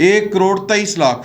1,23,00,000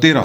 13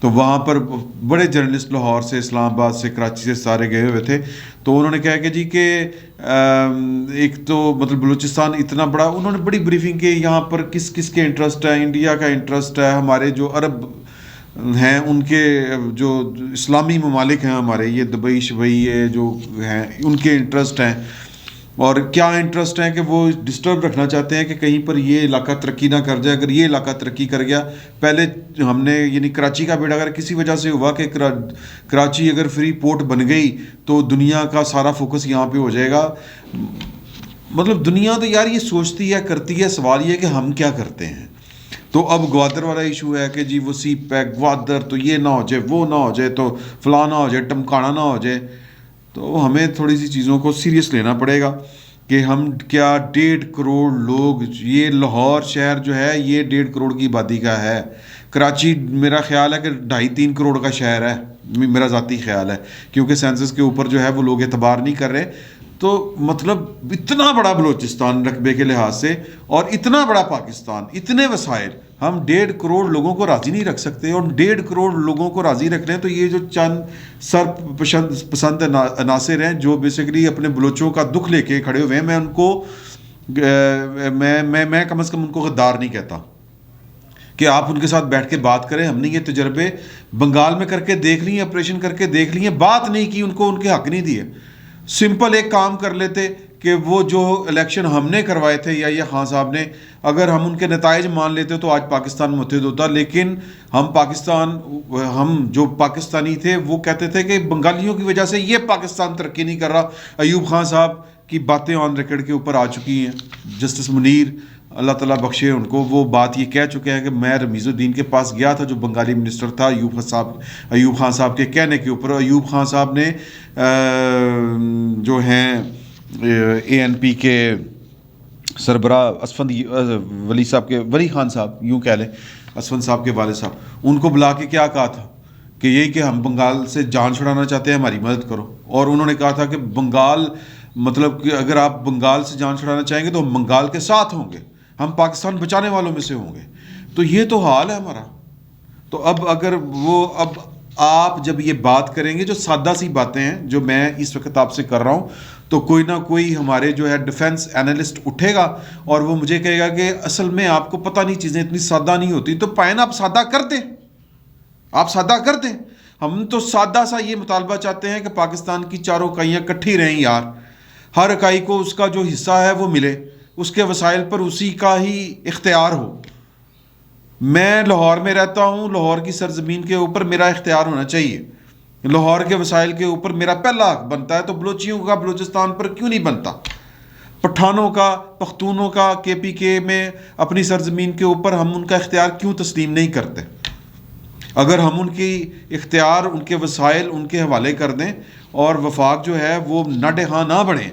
تو وہاں پر بڑے جرنلسٹ لاہور سے، اسلام آباد سے، کراچی سے سارے گئے ہوئے تھے. تو انہوں نے کہا کہ جی کہ ایک تو مطلب بلوچستان اتنا بڑا، انہوں نے بڑی بریفنگ کی یہاں پر کس کس کے انٹرسٹ ہے. انڈیا کا انٹرسٹ ہے، ہمارے جو عرب ہیں ان کے جو اسلامی ممالک ہیں ہمارے، یہ دبئی شبئی یہ جو ہیں ان کے انٹرسٹ ہیں، اور کیا انٹرسٹ ہیں کہ وہ ڈسٹرب رکھنا چاہتے ہیں کہ کہیں پر یہ علاقہ ترقی نہ کر جائے. اگر یہ علاقہ ترقی کر گیا، پہلے ہم نے یعنی کراچی کا بیڑا اگر کسی وجہ سے ہوا کہ کراچی اگر فری پورٹ بن گئی تو دنیا کا سارا فوکس یہاں پہ ہو جائے گا. مطلب دنیا تو یار یہ سوچتی ہے، کرتی ہے، سوال یہ کہ ہم کیا کرتے ہیں. تو اب گوادر والا ایشو ہے کہ جی وہ سی پیک گوادر، تو یہ نہ ہو جائے، وہ نہ ہو جائے، تو فلاں نہ ہو جائے، ٹمکانا نہ ہو جائے. تو ہمیں تھوڑی سی چیزوں کو سیریس لینا پڑے گا کہ ہم کیا 1.5 کروڑ لوگ، یہ لاہور شہر جو ہے یہ 1.5 کروڑ کی آبادی کا ہے. کراچی میرا خیال ہے کہ 2.5-3 کروڑ کا شہر ہے، میرا ذاتی خیال ہے، کیونکہ سینسس کے اوپر جو ہے وہ لوگ اعتبار نہیں کر رہے. تو مطلب اتنا بڑا بلوچستان رقبے کے لحاظ سے اور اتنا بڑا پاکستان، اتنے وسائل، ہم 1.5 کروڑ لوگوں کو راضی نہیں رکھ سکتے. اور 1.5 کروڑ لوگوں کو راضی رکھ رہے ہیں تو یہ جو چند سر پسند عناصر ہیں جو بیسیکلی اپنے بلوچوں کا دکھ لے کے کھڑے ہوئے ہیں، میں ان کو میں کم از کم ان کو غدار نہیں کہتا کہ آپ ان کے ساتھ بیٹھ کے بات کریں. ہم نے یہ تجربے بنگال میں کر کے دیکھ لیے، آپریشن کر کے دیکھ لیے، بات نہیں کی، ان کو ان کے حق نہیں دیے. سمپل ایک کام کر لیتے کہ وہ جو الیکشن ہم نے کروائے تھے یا یہ خان صاحب نے، اگر ہم ان کے نتائج مان لیتے تو آج پاکستان متحد ہوتا. لیکن ہم جو پاکستانی تھے وہ کہتے تھے کہ بنگالیوں کی وجہ سے یہ پاکستان ترقی نہیں کر رہا. ایوب خان صاحب کی باتیں آن ریکارڈ کے اوپر آ چکی ہیں. جسٹس منیر اللہ تعالیٰ بخشے ان کو، وہ بات یہ کہہ چکے ہیں کہ میں رمیز الدین کے پاس گیا تھا جو بنگالی منسٹر تھا ایوب خان صاحب کے کہنے کے اوپر. ایوب خان صاحب نے جو ہیں اے این پی کے سربراہ اسفند ولی صاحب کے، ولی خان صاحب یوں کہہ لیں، اسفند صاحب کے والد صاحب، ان کو بلا کے کیا کہا تھا کہ یہی کہ ہم بنگال سے جان چھڑانا چاہتے ہیں، ہماری مدد کرو. اور انہوں نے کہا تھا کہ بنگال مطلب کہ اگر آپ بنگال سے جان چھڑانا چاہیں گے تو ہم بنگال کے ساتھ ہوں گے، ہم پاکستان بچانے والوں میں سے ہوں گے. تو یہ تو حال ہے ہمارا. تو اب اگر اب آپ جب یہ بات کریں گے، جو سادہ سی باتیں ہیں جو میں اس وقت آپ سے کر رہا ہوں، تو کوئی نہ کوئی ہمارے جو ہے ڈیفنس اینالسٹ اٹھے گا اور وہ مجھے کہے گا کہ اصل میں آپ کو پتہ نہیں، چیزیں اتنی سادہ نہیں ہوتی. تو پائن آپ سادہ کر دیں، آپ سادہ کر دیں. ہم تو سادہ سا یہ مطالبہ چاہتے ہیں کہ پاکستان کی چاروں اکائیاں کٹھی رہیں یار، ہر اکائی کو اس کا جو حصہ ہے وہ ملے، اس کے وسائل پر اسی کا ہی اختیار ہو. میں لاہور میں رہتا ہوں، لاہور کی سرزمین کے اوپر میرا اختیار ہونا چاہیے، لاہور کے وسائل کے اوپر میرا پہلا حق بنتا ہے. تو بلوچیوں کا بلوچستان پر کیوں نہیں بنتا؟ پٹھانوں کا، پختونوں کا کے پی کے میں اپنی سرزمین کے اوپر ہم ان کا اختیار کیوں تسلیم نہیں کرتے؟ اگر ہم ان کی اختیار، ان کے وسائل ان کے حوالے کر دیں اور وفاق جو ہے وہ ناڈے ہاں نہ بڑھیں،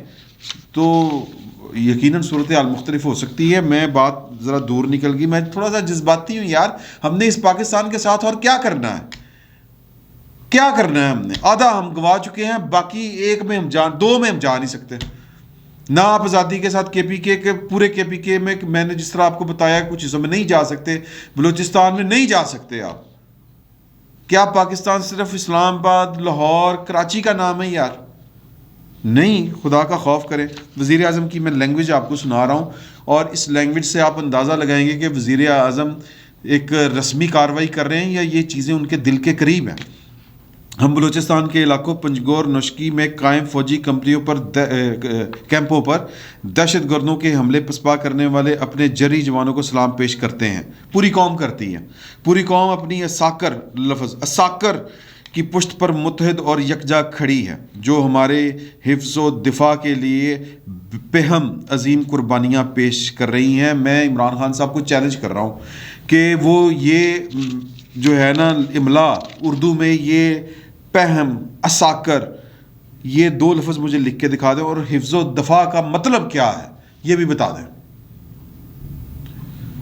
تو یقیناً صورتحال مختلف ہو سکتی ہے. میں بات ذرا دور نکل گئی، میں تھوڑا سا جذباتی ہوں یار. ہم نے اس پاکستان کے ساتھ اور کیا کرنا ہے؟ کیا کرنا ہے؟ ہم نے آدھا ہم گوا چکے ہیں، باقی دو میں ہم جا نہیں سکتے. نہ آپ آزادی کے ساتھ کے پی کے پورے کے پی کے میں نے جس طرح آپ کو بتایا کچھ حصوں میں نہیں جا سکتے، بلوچستان میں نہیں جا سکتے آپ. کیا پاکستان صرف اسلام آباد، لاہور، کراچی کا نام ہے یار؟ نہیں، خدا کا خوف کریں. وزیر اعظم کی میں لینگویج آپ کو سنا رہا ہوں، اور اس لینگویج سے آپ اندازہ لگائیں گے کہ وزیر اعظم ایک رسمی کارروائی کر رہے ہیں یا یہ چیزیں ان کے دل کے قریب ہیں. ہم بلوچستان کے علاقوں پنجگور نوشکی میں قائم فوجی کیمپوں پر دہشت گردوں کے حملے پسپا کرنے والے اپنے جری جوانوں کو سلام پیش کرتے ہیں. پوری قوم کرتی ہے. پوری قوم اپنی اساکر کی پشت پر متحد اور یکجا کھڑی ہے، جو ہمارے حفظ و دفاع کے لیے بہم عظیم قربانیاں پیش کر رہی ہیں. میں عمران خان صاحب کو چیلنج کر رہا ہوں کہ وہ یہ جو ہے نا املا اردو میں یہ پہم، اساکر، یہ 2 لفظ مجھے لکھ کے دکھا دیں، اور حفظ و دفاع کا مطلب کیا ہے یہ بھی بتا دیں.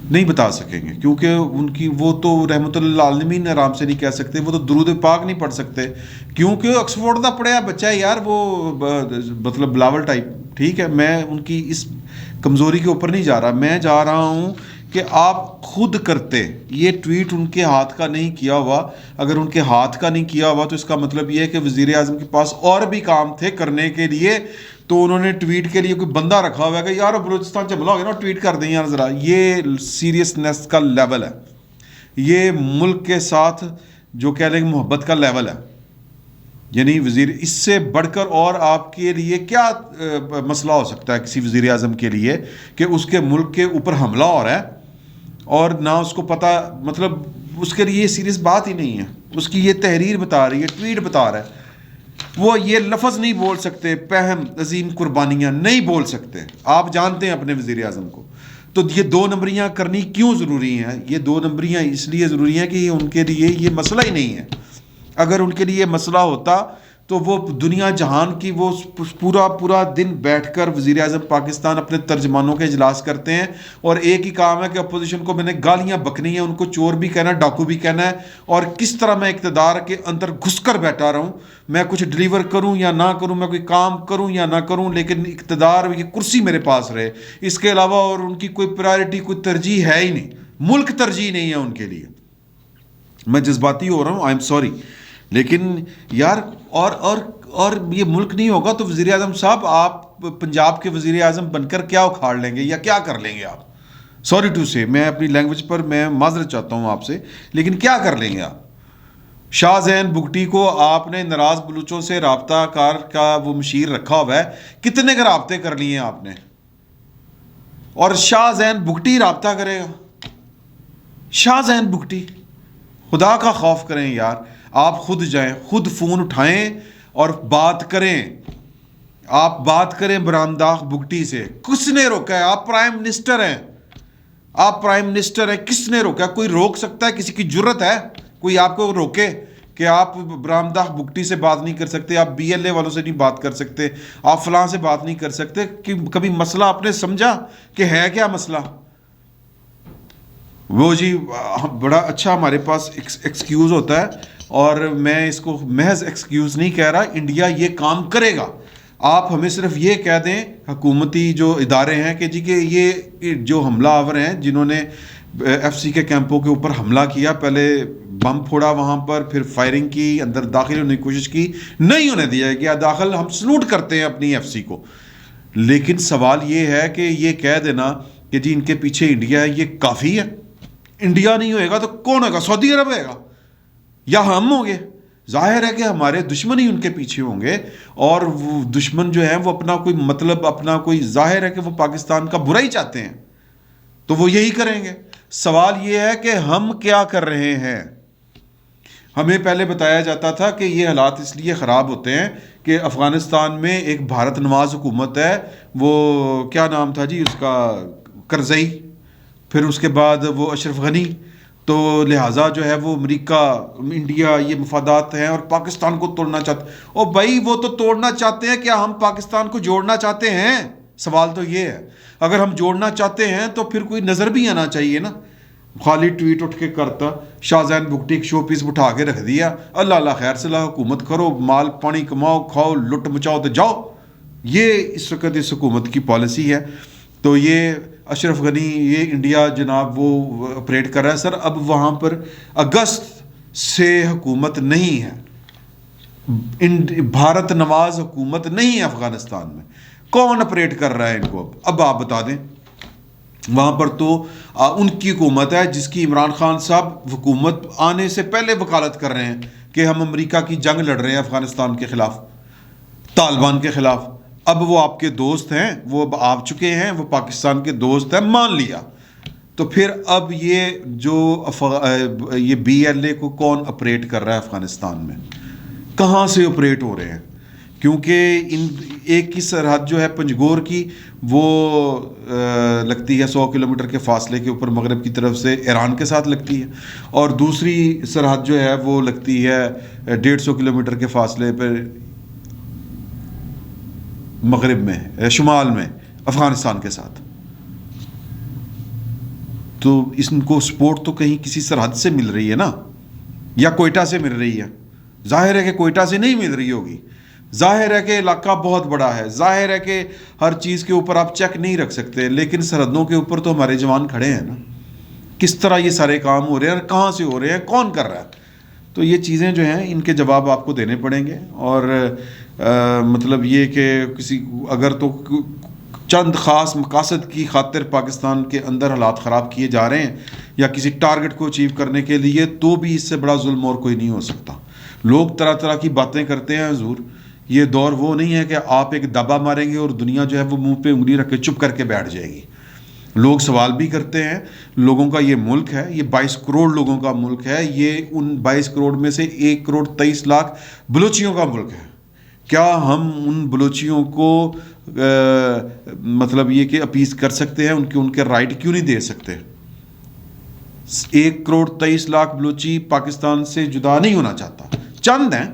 نہیں بتا سکیں گے کیونکہ ان کی وہ تو رحمت اللہ عالمین آرام سے نہیں کہہ سکتے، وہ تو درود پاک نہیں پڑھ سکتے کیونکہ آکسفورڈ کا پڑھا بچہ ہے یار، وہ مطلب بلاول ٹائپ. ٹھیک ہے، میں ان کی اس کمزوری کے اوپر نہیں جا رہا، میں جا رہا ہوں کہ آپ خود کرتے. یہ ٹویٹ ان کے ہاتھ کا نہیں کیا ہوا. اگر ان کے ہاتھ کا نہیں کیا ہوا تو اس کا مطلب یہ ہے کہ وزیر اعظم کے پاس اور بھی کام تھے کرنے کے لیے, تو انہوں نے ٹویٹ کے لیے کوئی بندہ رکھا ہوا ہے کہ یار بلوچستان سے حملہ ہو گیا نا, ٹویٹ کر دیں یار ذرا. یہ سیریسنیس کا لیول ہے, یہ ملک کے ساتھ جو کہہ لیں محبت کا لیول ہے. یعنی وزیر, اس سے بڑھ کر اور آپ کے لیے کیا مسئلہ ہو سکتا ہے کسی وزیر اعظم کے لیے کہ اس کے ملک کے اوپر حملہ ہو رہا ہے اور نہ اس کو پتہ, مطلب اس کے لیے یہ سیریس بات ہی نہیں ہے. اس کی یہ تحریر بتا رہی ہے, ٹویٹ بتا رہا ہے, وہ یہ لفظ نہیں بول سکتے, پہم عظیم قربانیاں نہیں بول سکتے. آپ جانتے ہیں اپنے وزیر اعظم کو. تو یہ 2 نمبریاں کرنی کیوں ضروری ہیں؟ یہ 2 نمبریاں اس لیے ضروری ہیں کہ یہ ان کے لیے یہ مسئلہ ہی نہیں ہے. اگر ان کے لیے یہ مسئلہ ہوتا تو وہ دنیا جہان کی وہ پورا دن بیٹھ کر وزیر اعظم پاکستان اپنے ترجمانوں کے اجلاس کرتے ہیں اور ایک ہی کام ہے کہ اپوزیشن کو میں نے گالیاں بکنی ہیں, ان کو چور بھی کہنا ہے, ڈاکو بھی کہنا ہے, اور کس طرح میں اقتدار کے اندر گھس کر بیٹھا رہوں, میں کچھ ڈلیور کروں یا نہ کروں, میں کوئی کام کروں یا نہ کروں, لیکن اقتدار کی کرسی میرے پاس رہے. اس کے علاوہ اور ان کی کوئی پرائرٹی, کوئی ترجیح ہے ہی نہیں. ملک ترجیح نہیں ہے ان کے لیے. میں جذباتی ہو رہا ہوں, آئی ایم سوری, لیکن یار اور یہ ملک نہیں ہوگا تو وزیر اعظم صاحب آپ پنجاب کے وزیر اعظم بن کر کیا اکھاڑ لیں گے یا کیا کر لیں گے آپ؟ سوری ٹو سے, میں اپنی لینگویج پر میں معذرت چاہتا ہوں آپ سے, لیکن کیا کر لیں گے آپ؟ شاہ زین بگٹی کو آپ نے ناراض بلوچوں سے رابطہ کار کا وہ مشیر رکھا ہوا ہے, کتنے کے رابطے کر لیے ہیں آپ نے؟ اور شاہ زین بگٹی رابطہ کرے گا؟ شاہ زین بگٹی, خدا کا خوف کریں یار. آپ خود جائیں, خود فون اٹھائیں اور بات کریں. آپ بات کریں برامداغ بگٹی سے. کس نے روکا ہے؟ آپ پرائم منسٹر ہیں, آپ پرائم منسٹر ہیں, کس نے روکا؟ کوئی روک سکتا ہے؟ کسی کی جرت ہے کوئی آپ کو روکے کہ آپ برامداغ بگٹی سے بات نہیں کر سکتے, آپ BLA والوں سے نہیں بات کر سکتے, آپ فلاں سے بات نہیں کر سکتے؟ کہ کبھی مسئلہ آپ نے سمجھا کہ ہے کیا مسئلہ؟ وہ جی بڑا اچھا ہمارے پاس ایکسکیوز ہوتا ہے, اور میں اس کو محض ایکسکیوز نہیں کہہ رہا, انڈیا یہ کام کرے گا. آپ ہمیں صرف یہ کہہ دیں حکومتی جو ادارے ہیں کہ جی کہ یہ جو حملہ آور ہیں جنہوں نے FC کے کیمپوں کے اوپر حملہ کیا, پہلے بم پھوڑا وہاں پر, پھر فائرنگ کی, اندر داخل ہونے کی کوشش کی, نہیں ہونے دیا گیا داخل. ہم سلوٹ کرتے ہیں اپنی FC کو, لیکن سوال یہ ہے کہ یہ کہہ دینا کہ جی ان کے پیچھے انڈیا ہے, یہ کافی ہے؟ انڈیا نہیں ہوئے گا تو کون ہوگا؟ سعودی عرب ہوئے گا یا ہم ہوں گے؟ ظاہر ہے کہ ہمارے دشمن ہی ان کے پیچھے ہوں گے, اور وہ دشمن جو ہیں وہ اپنا کوئی مطلب, اپنا کوئی, ظاہر ہے کہ وہ پاکستان کا برا ہی چاہتے ہیں, تو وہ یہی کریں گے. سوال یہ ہے کہ ہم کیا کر رہے ہیں؟ ہمیں پہلے بتایا جاتا تھا کہ یہ حالات اس لیے خراب ہوتے ہیں کہ افغانستان میں ایک بھارت نواز حکومت ہے, وہ کیا نام تھا جی اس کا, کرزئی, پھر اس کے بعد وہ اشرف غنی, تو لہٰذا جو ہے وہ امریکہ انڈیا یہ مفادات ہیں اور پاکستان کو توڑنا چاہتے ہیں. او بھائی وہ تو توڑنا چاہتے ہیں, کیا ہم پاکستان کو جوڑنا چاہتے ہیں؟ سوال تو یہ ہے. اگر ہم جوڑنا چاہتے ہیں تو پھر کوئی نظر بھی آنا چاہیے نا. خالی ٹویٹ اٹھ کے کرتا, شاہ زین بگٹی ایک شو پیس بٹھا کے رکھ دیا, اللہ اللہ خیر صلاح, حکومت کرو, مال پانی کماؤ, کھاؤ, لٹ مچاؤ تو جاؤ. یہ اس وقت اس حکومت کی پالیسی ہے. تو یہ اشرف غنی, یہ انڈیا جناب وہ آپریٹ کر رہا ہے. سر اب وہاں پر اگست سے حکومت نہیں ہے, بھارت نواز حکومت نہیں ہے افغانستان میں. کون آپریٹ کر رہا ہے ان کو؟ اب آپ بتا دیں. وہاں پر تو ان کی حکومت ہے جس کی عمران خان صاحب حکومت آنے سے پہلے وکالت کر رہے ہیں کہ ہم امریکہ کی جنگ لڑ رہے ہیں افغانستان کے خلاف, طالبان کے خلاف. اب وہ آپ کے دوست ہیں, وہ اب آ چکے ہیں, وہ پاکستان کے دوست ہیں, مان لیا. تو پھر اب یہ جو یہ BLA کو کون آپریٹ کر رہا ہے افغانستان میں؟ کہاں سے آپریٹ ہو رہے ہیں؟ کیونکہ ایک کی سرحد جو ہے پنجگور کی وہ لگتی ہے 100 کلومیٹر کے فاصلے کے اوپر مغرب کی طرف سے ایران کے ساتھ لگتی ہے, اور دوسری سرحد جو ہے وہ لگتی ہے 150 کلومیٹر کے فاصلے پر مغرب میں, شمال میں افغانستان کے ساتھ. تو اس کو سپورٹ تو کہیں کسی سرحد سے مل رہی ہے نا, یا کوئٹہ سے مل رہی ہے. ظاہر ہے کہ کوئٹہ سے نہیں مل رہی ہوگی, ظاہر ہے کہ علاقہ بہت بڑا ہے, ظاہر ہے کہ ہر چیز کے اوپر آپ چیک نہیں رکھ سکتے, لیکن سرحدوں کے اوپر تو ہمارے جوان کھڑے ہیں نا. کس طرح یہ سارے کام ہو رہے ہیں اور کہاں سے ہو رہے ہیں, کون کر رہا ہے. تو یہ چیزیں جو ہیں ان کے جواب آپ کو دینے پڑیں گے. اور مطلب یہ کہ کسی اگر تو چند خاص مقاصد کی خاطر پاکستان کے اندر حالات خراب کیے جا رہے ہیں یا کسی ٹارگٹ کو اچیو کرنے کے لیے, تو بھی اس سے بڑا ظلم اور کوئی نہیں ہو سکتا. لوگ طرح طرح کی باتیں کرتے ہیں حضور. یہ دور وہ نہیں ہے کہ آپ ایک دبا ماریں گے اور دنیا جو ہے وہ منہ پہ انگلی رکھ کے چپ کر کے بیٹھ جائے گی. لوگ سوال بھی کرتے ہیں. لوگوں کا یہ ملک ہے, یہ 22 کروڑ لوگوں کا ملک ہے. یہ ان 22 کروڑ میں سے 1 کروڑ 23 لاکھ بلوچیوں کا ملک ہے. کیا ہم ان بلوچیوں کو مطلب یہ کہ اپیز کر سکتے ہیں, ان کے رائٹ کیوں نہیں دے سکتے؟ 1 کروڑ 23 لاکھ بلوچی پاکستان سے جدا نہیں ہونا چاہتا. چند ہیں,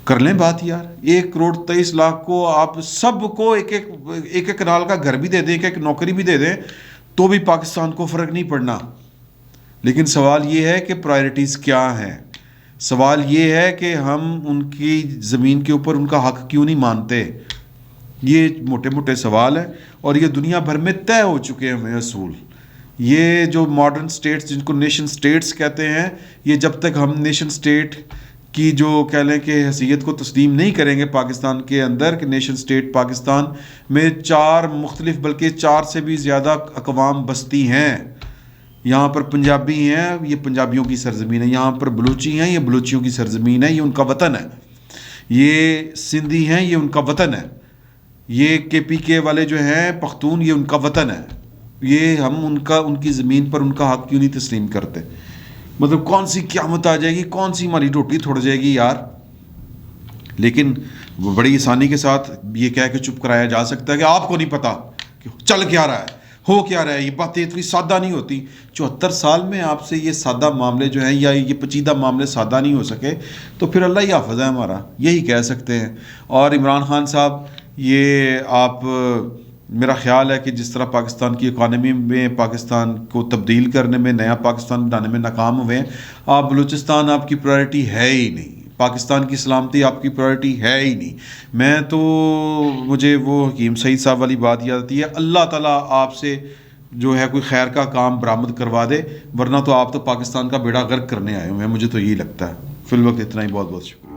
کر لیں بات یار. 1 کروڑ 23 لاکھ کو آپ سب کو ایک کنال کا گھر بھی دے دیں, ایک نوکری بھی دے دیں, تو بھی پاکستان کو فرق نہیں پڑنا. لیکن سوال یہ ہے کہ پرائرٹیز کیا ہیں. سوال یہ ہے کہ ہم ان کی زمین کے اوپر ان کا حق کیوں نہیں مانتے. یہ موٹے موٹے سوال ہیں اور یہ دنیا بھر میں طے ہو چکے ہیں اصول. یہ جو ماڈرن سٹیٹس جن کو نیشن سٹیٹس کہتے ہیں, یہ جب تک ہم نیشن سٹیٹ کی جو کہہ لیں کہ حیثیت کو تسلیم نہیں کریں گے پاکستان کے اندر, کہ نیشن سٹیٹ پاکستان میں 4 مختلف بلکہ 4 سے بھی زیادہ اقوام بستی ہیں. یہاں پر پنجابی ہیں, یہ پنجابیوں کی سرزمین ہے. یہاں پر بلوچی ہیں, یہ بلوچیوں کی سرزمین ہے, یہ ان کا وطن ہے. یہ سندھی ہیں, یہ ان کا وطن ہے. یہ KPK والے جو ہیں پختون, یہ ان کا وطن ہے. یہ ہم ان کی زمین پر ان کا حق کیوں نہیں تسلیم کرتے؟ مطلب کون سی قیامت آ جائے گی, کون سی ہماری روٹی تھوڑ جائے گی یار. لیکن بڑی آسانی کے ساتھ یہ کہہ کے چپ کرایا جا سکتا ہے کہ آپ کو نہیں پتا کہ چل کیا رہا ہے, ہو کیا رہا ہے. یہ باتیں اتنی سادہ نہیں ہوتی. 74 سال میں آپ سے یہ سادہ معاملے جو ہیں یا یہ پیچیدہ معاملے سادہ نہیں ہو سکے, تو پھر اللہ ہی حافظ ہے ہمارا, یہی کہہ سکتے ہیں. اور عمران خان صاحب, یہ آپ میرا خیال ہے کہ جس طرح پاکستان کی اکانومی میں پاکستان کو تبدیل کرنے میں, نیا پاکستان بنانے میں ناکام ہوئے ہیں. آپ بلوچستان آپ کی پرائرٹی ہے ہی نہیں, پاکستان کی سلامتی آپ کی پرائرٹی ہے ہی نہیں. میں تو مجھے وہ حکیم سعید صاحب والی بات یاد آتی ہے, اللہ تعالیٰ آپ سے جو ہے کوئی خیر کا کام برآمد کروا دے, ورنہ تو آپ تو پاکستان کا بیڑا غرق کرنے آئے ہوئے ہیں. مجھے تو یہی لگتا ہے. فی الوقت اتنا ہی. بہت بہت شکریہ.